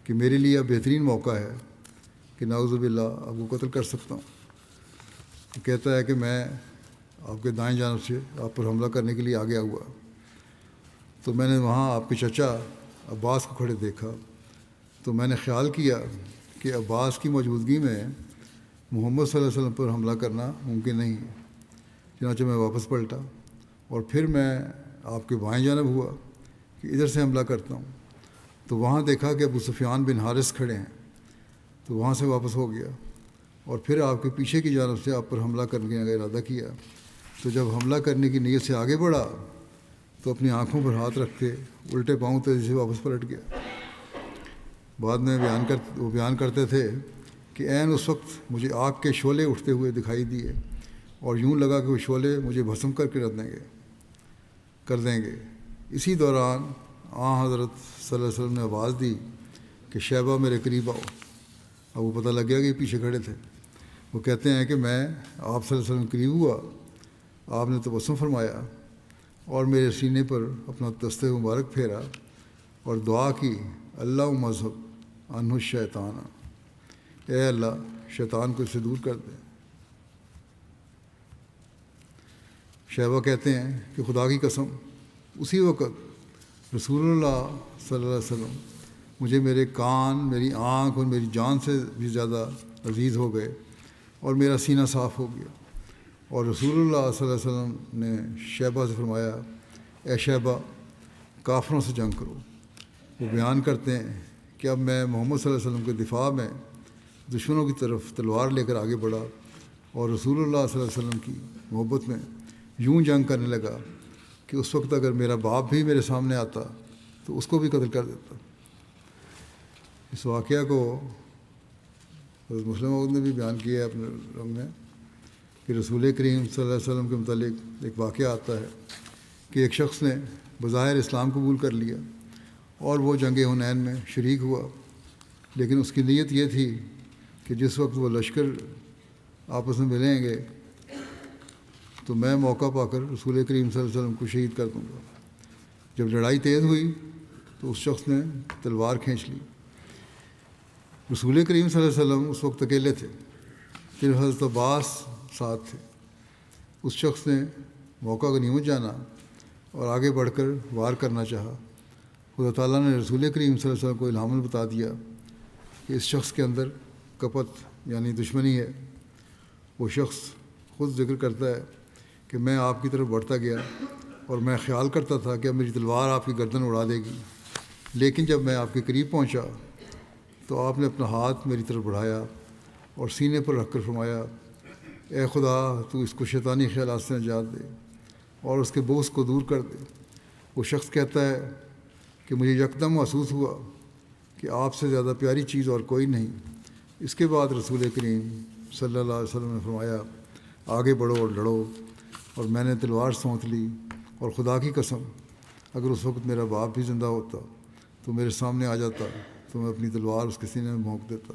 کہ میرے لیے اب بہترین موقع ہے کہ نعوذ باللہ آپ کو قتل کر سکتا ہوں. وہ کہتا ہے کہ میں آپ کے دائیں جانب سے آپ پر حملہ کرنے کے لیے آگے ہوا تو میں نے وہاں آپ کے چچا عباس کو کھڑے دیکھا. تو میں نے خیال کیا کہ عباس کی موجودگی میں محمد صلی اللہ علیہ وسلم پر حملہ کرنا ممکن نہیں ہے. چنانچہ میں واپس پلٹا اور پھر میں آپ کے بائیں جانب ہوا کہ ادھر سے حملہ کرتا ہوں. تو وہاں دیکھا کہ ابو سفیان بن حارث کھڑے ہیں، تو وہاں سے واپس ہو گیا اور پھر آپ کے پیچھے کی جانب سے آپ پر حملہ کرنے کا ارادہ کیا. تو جب حملہ کرنے کی نیت سے آگے بڑھا تو اپنی آنکھوں پر ہاتھ رکھ کے الٹے پاؤں تیزی سے واپس پلٹ گیا. بعد میں وہ بیان کرتے تھے کہ عین اس وقت مجھے آگ کے شعلے اٹھتے ہوئے دکھائی دیے اور یوں لگا کہ وہ شعلے مجھے بھسم کر کے کر دیں گے. اسی دوران حضرت صلی اللہ علیہ وسلم نے آواز دی کہ شیبہ میرے قریب آؤ. اب وہ پتہ لگ گیا کہ یہ پیچھے کھڑے تھے. وہ کہتے ہیں کہ میں آپ صلی اللہ علیہ وسلم کے قریب ہوا، آپ نے تبسم فرمایا اور میرے سینے پر اپنا دست مبارک پھیرا اور دعا کی، اللہ مذہب عنہ الشیطان، اے اللہ شیطان کو اس سے دور کر دے. شیبہ کہتے ہیں کہ خدا کی قسم اسی وقت رسول اللہ صلی اللہ علیہ وسلم مجھے میرے کان، میری آنکھ اور میری جان سے بھی زیادہ عزیز ہو گئے اور میرا سینہ صاف ہو گیا. اور رسول اللہ صلی اللہ علیہ وسلم نے شیبہ سے فرمایا، اے شیبہ کافروں سے جنگ کرو. وہ بیان کرتے ہیں کہ اب میں محمد صلی اللہ علیہ وسلم کے دفاع میں دشمنوں کی طرف تلوار لے کر آگے بڑھا اور رسول اللہ صلی اللہ علیہ وسلم کی محبت میں یوں جنگ کرنے لگا کہ اس وقت اگر میرا باپ بھی میرے سامنے آتا تو اس کو بھی قتل کر دیتا. اس واقعہ کو حضرت مسلم موعود نے بھی بیان کیا ہے اپنے رنگ میں کہ رسول کریم صلی اللہ علیہ وسلم کے متعلق ایک واقعہ آتا ہے کہ ایک شخص نے بظاہر اسلام قبول کر لیا اور وہ جنگ حنین میں شریک ہوا، لیکن اس کی نیت یہ تھی کہ جس وقت وہ لشکر آپس میں ملیں گے تو میں موقع پا کر رسول کریم صلی اللہ علیہ وسلم کو شہید کر دوں گا. جب لڑائی تیز ہوئی تو اس شخص نے تلوار کھینچ لی. رسول کریم صلی اللہ علیہ وسلم اس وقت اکیلے تھے، پھر حضرت عباس ساتھ تھے. اس شخص نے موقع غنیمت جانا اور آگے بڑھ کر وار کرنا چاہا. خدا تعالیٰ نے رسول کریم صلی اللہ علیہ وسلم کو الہام بتا دیا کہ اس شخص کے اندر کپت یعنی دشمنی ہے. وہ شخص خود ذکر کرتا ہے کہ میں آپ کی طرف بڑھتا گیا اور میں خیال کرتا تھا کہ اب میری تلوار آپ کی گردن اڑا دے گی، لیکن جب میں آپ کے قریب پہنچا تو آپ نے اپنا ہاتھ میری طرف بڑھایا اور سینے پر رکھ کر فرمایا، اے خدا تو اس کو شیطانی خیالات سے نجات دے اور اس کے بغض کو دور کر دے. وہ شخص کہتا ہے کہ مجھے یکدم محسوس ہوا کہ آپ سے زیادہ پیاری چیز اور کوئی نہیں. اس کے بعد رسول کریم صلی اللہ علیہ وسلم نے فرمایا، آگے بڑھو اور لڑو. اور میں نے تلوار سونت لی اور خدا کی قسم اگر اس وقت میرا باپ بھی زندہ ہوتا تو میرے سامنے آ جاتا تو میں اپنی تلوار اس کے سینے میں بھونک دیتا،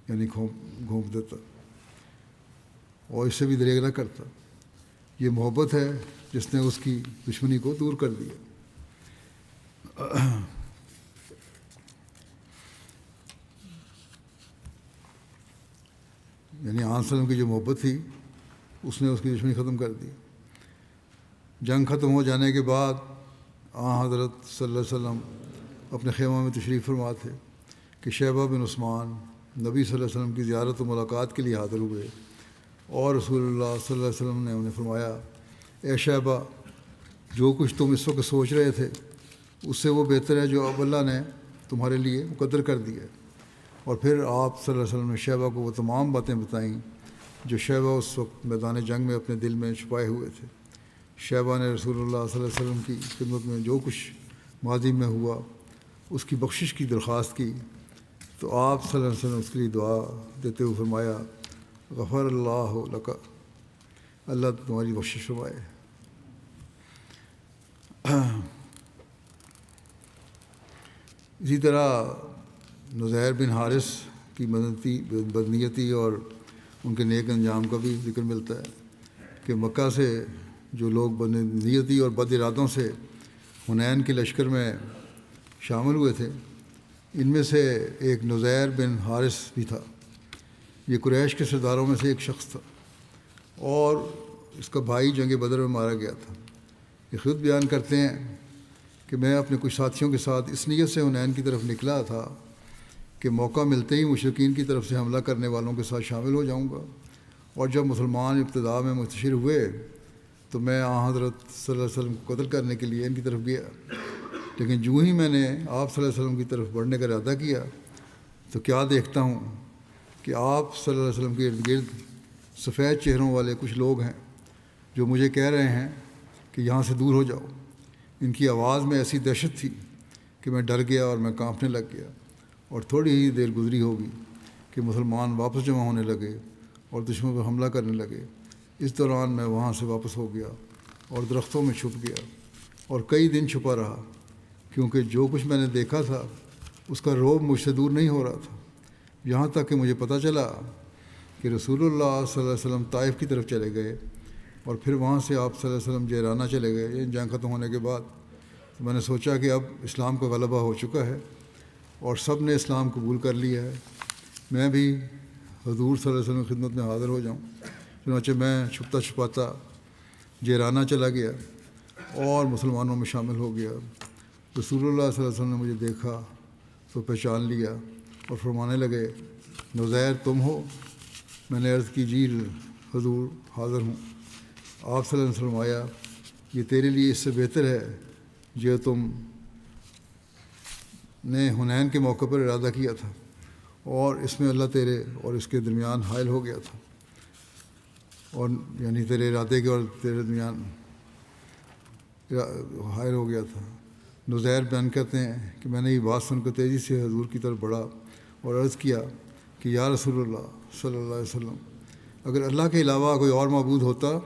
یعنی گھونپ دیتا اور اس سے بھی دریغ نہ کرتا. یہ محبت ہے جس نے اس کی دشمنی کو دور کر دیا. یعنی آن وسلم کی جو محبت تھی اس نے اس کی دشمنی ختم کر دی. جنگ ختم ہو جانے کے بعد حضرت صلی اللہ علیہ وسلم اپنے خیمہ میں تشریف فرما تھے کہ شیبہ بن عثمان نبی صلی اللہ علیہ وسلم کی زیارت و ملاقات کے لیے حاضر ہوئے. اور رسول اللہ صلی اللہ علیہ وسلم نے انہیں فرمایا، اے شیبہ، جو کچھ تم اس وقت سوچ رہے تھے اس سے وہ بہتر ہے جو اب اللہ نے تمہارے لیے مقدر کر دیا ہے۔ اور پھر آپ صلی اللہ علیہ وسلم نے شیبہ کو وہ تمام باتیں بتائیں جو شیبہ اس وقت میدان جنگ میں اپنے دل میں چھپائے ہوئے تھے۔ شیبہ نے رسول اللہ صلی اللہ علیہ وسلم کی خدمت میں جو کچھ ماضی میں ہوا اس کی بخشش کی درخواست کی، تو آپ صلی اللہ علیہ وسلم اس کے لیے دعا دیتے ہوئے فرمایا، غفر اللہ لک، اللہ تمہاری بخشش فرمائے۔ اسی طرح نزیر بن حارث کی بدنیتی اور ان کے نیک انجام کا بھی ذکر ملتا ہے کہ مکہ سے جو لوگ بدنیتی اور بد ارادوں سے حنین کے لشکر میں شامل ہوئے تھے، ان میں سے ایک نزیر بن حارث بھی تھا۔ یہ قریش کے سرداروں میں سے ایک شخص تھا اور اس کا بھائی جنگ بدر میں مارا گیا تھا۔ یہ خود بیان کرتے ہیں کہ میں اپنے کچھ ساتھیوں کے ساتھ اس نیت سے حنین کی طرف نکلا تھا کہ موقع ملتے ہی مشرکین کی طرف سے حملہ کرنے والوں کے ساتھ شامل ہو جاؤں گا، اور جب مسلمان ابتدا میں منتشر ہوئے تو میں حضرت صلی اللہ علیہ وسلم کو قتل کرنے کے لیے ان کی طرف گیا، لیکن جو ہی میں نے آپ صلی اللہ علیہ وسلم کی طرف بڑھنے کا ارادہ کیا تو کیا دیکھتا ہوں کہ آپ صلی اللہ علیہ وسلم کے ارد گرد سفید چہروں والے کچھ لوگ ہیں جو مجھے کہہ رہے ہیں کہ یہاں سے دور ہو جاؤ۔ ان کی آواز میں ایسی دہشت تھی کہ میں ڈر گیا اور میں کانپنے لگ گیا، اور تھوڑی ہی دیر گزری ہوگی کہ مسلمان واپس جمع ہونے لگے اور دشمن پر حملہ کرنے لگے۔ اس دوران میں وہاں سے واپس ہو گیا اور درختوں میں چھپ گیا اور کئی دن چھپا رہا، کیونکہ جو کچھ میں نے دیکھا تھا اس کا رعب مجھ سے دور نہیں ہو رہا تھا، یہاں تک کہ مجھے پتہ چلا کہ رسول اللہ صلی اللہ علیہ وسلم طائف کی طرف چلے گئے، اور پھر وہاں سے آپ صلی اللہ علیہ وسلم جیرانہ چلے گئے۔ یہ جنگ ختم ہونے کے بعد میں نے سوچا کہ اب اسلام کا غلبہ ہو چکا ہے اور سب نے اسلام قبول کر لیا ہے، میں بھی حضور صلی اللہ علیہ وسلم کی خدمت میں حاضر ہو جاؤں۔ چنانچہ میں چھپتا چھپاتا جیرانہ چلا گیا اور مسلمانوں میں شامل ہو گیا۔ رسول اللہ صلی اللہ علیہ وسلم نے مجھے دیکھا تو پہچان لیا اور فرمانے لگے، نزیر تم ہو؟ میں نے عرض کی، جی حضور حاضر ہوں۔ آپ صلی اللہ علیہ وسلم آیا، یہ تیرے لیے اس سے بہتر ہے جو تم نے حنین کے موقع پر ارادہ کیا تھا، اور اس میں اللہ تیرے اور اس کے درمیان حائل ہو گیا تھا، اور یعنی تیرے ارادے کے اور تیرے درمیان حائل ہو گیا تھا۔ نزیر بیان کرتے ہیں کہ میں نے یہ بات سن کر تیزی سے حضور کی طرف بڑھا اور عرض کیا کہ یا رسول اللہ صلی اللہ علیہ وسلم، اگر اللہ کے علاوہ کوئی اور معبود ہوتا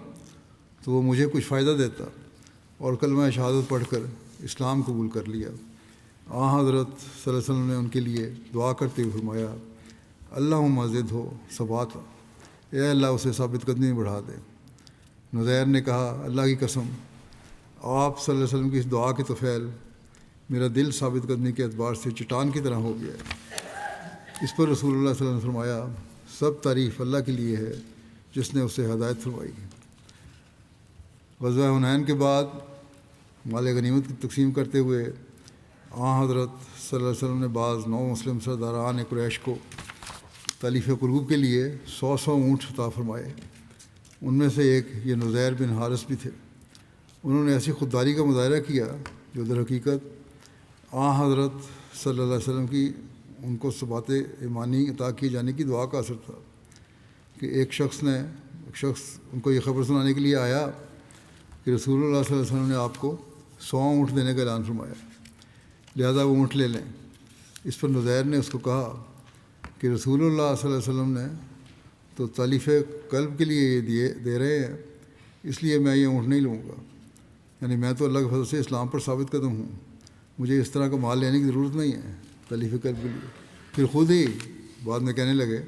تو وہ مجھے کچھ فائدہ دیتا، اور کلمہ شہادت پڑھ کر اسلام قبول کر لیا۔ حضرت صلی اللہ علیہ وسلم نے ان کے لیے دعا کرتے ہوئے فرمایا، اللہم زدہ ثبات، اے اللہ اسے ثابت قدمی بڑھا دے۔ نزیر نے کہا، اللہ کی قسم، آپ صلی اللہ علیہ وسلم کی اس دعا کے طفیل میرا دل ثابت قدمی کے اعتبار سے چٹان کی طرح ہو گیا ہے۔ اس پر رسول اللہ صلی اللہ علیہ وسلم نے فرمایا، سب تعریف اللہ کے لیے ہے جس نے اسے ہدایت فرمائی۔ غزوہ حنین کے بعد مال غنیمت کی تقسیم کرتے ہوئے حضرت صلی اللہ علیہ وسلم نے بعض نو مسلم سرداران قریش کو تالیف قلوب کے لیے 100 اونٹ عطا فرمائے۔ ان میں سے ایک یہ نزیر بن حارث بھی تھے۔ انہوں نے ایسی خودداری کا مظاہرہ کیا جو در حقیقت حضرت صلی اللہ علیہ وسلم کی ان کو ثبات ایمانی عطا کیے جانے کی دعا کا اثر تھا کہ ایک شخص ان کو یہ خبر سنانے کے لیے آیا کہ رسول اللہ صلی اللہ علیہ وسلم نے آپ کو 100 اونٹ دینے کا اعلان فرمایا، لہذا وہ اونٹ لے لیں۔ اس پر نزیر نے اس کو کہا کہ رسول اللہ صلی اللہ علیہ وسلم نے تو تالیف قلب کے لیے یہ دے رہے ہیں، اس لیے میں یہ اونٹ نہیں لوں گا، یعنی میں تو اللہ کے فضل سے اسلام پر ثابت قدم ہوں، مجھے اس طرح کا مال لینے کی ضرورت نہیں ہے تالیف قلب کے لیے۔ پھر خود ہی بعد میں کہنے لگے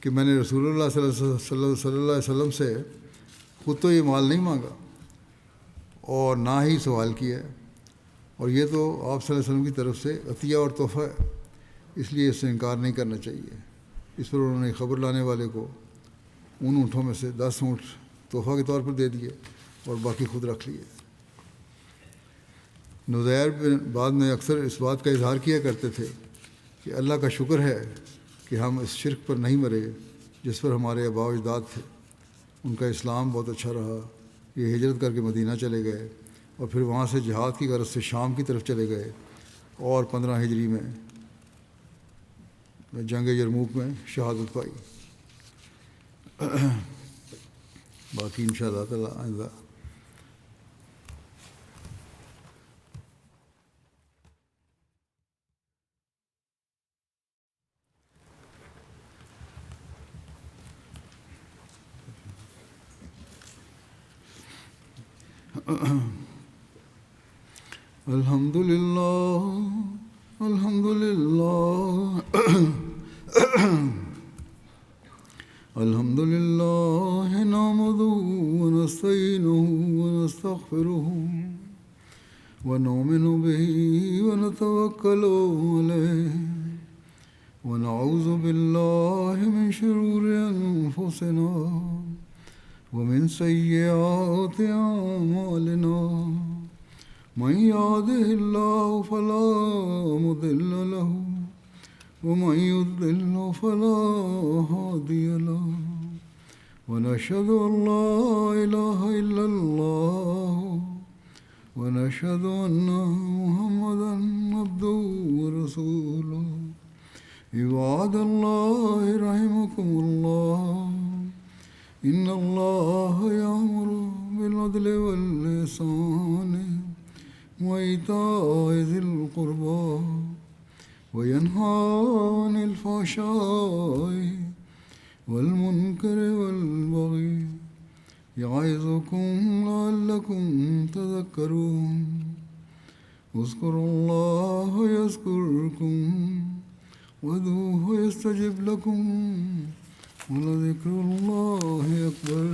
کہ میں نے رسول اللہ صلی اللہ علیہ وسلم سے خود تو یہ مال نہیں مانگا اور نہ ہی سوال کیا ہے، اور یہ تو آپ صلی اللہ علیہ وسلم کی طرف سے عطیہ اور تحفہ ہے، اس لیے اس سے انکار نہیں کرنا چاہیے۔ اس پر انہوں نے خبر لانے والے کو ان اونٹوں میں سے 10 اونٹ تحفہ کے طور پر دے دیے اور باقی خود رکھ لیے۔ نزیر بعد میں اکثر اس بات کا اظہار کیا کرتے تھے کہ اللہ کا شکر ہے کہ ہم اس شرک پر نہیں مرے جس پر ہمارے آباء و اجداد تھے۔ ان کا اسلام بہت اچھا رہا. یہ ہجرت کر کے مدینہ چلے گئے اور پھر وہاں سے جہاد کی غرض سے شام کی طرف چلے گئے اور 15 ہجری میں جنگ یرموک میں شہادت پائی. باقی انشاءاللہ تعالیٰ آئندہ. الحمد للہ الحمد للہ الحمد للہ نحمدہ ونستعینہ ونستغفرہ ونؤمن بہ ونتوکل علیہ ونعوذ باللہ من شرور انفسنا ومن سیئات اعمالنا من يهده الله فلا مضل له ومن يضلل فلا هادي له ونشهد أن لا إله إلا الله ونشهد أن محمدا عبده ورسوله. عباد الله رحمكم الله إن الله يأمر بالعدل والإحسان وإيتاء ذي القربى وينهى عن الفحشاء والمنكر والبغي يعظكم لعلكم تذكرون. اذكروا الله يذكركم وادعوه يستجب لكم ولذكر الله أكبر.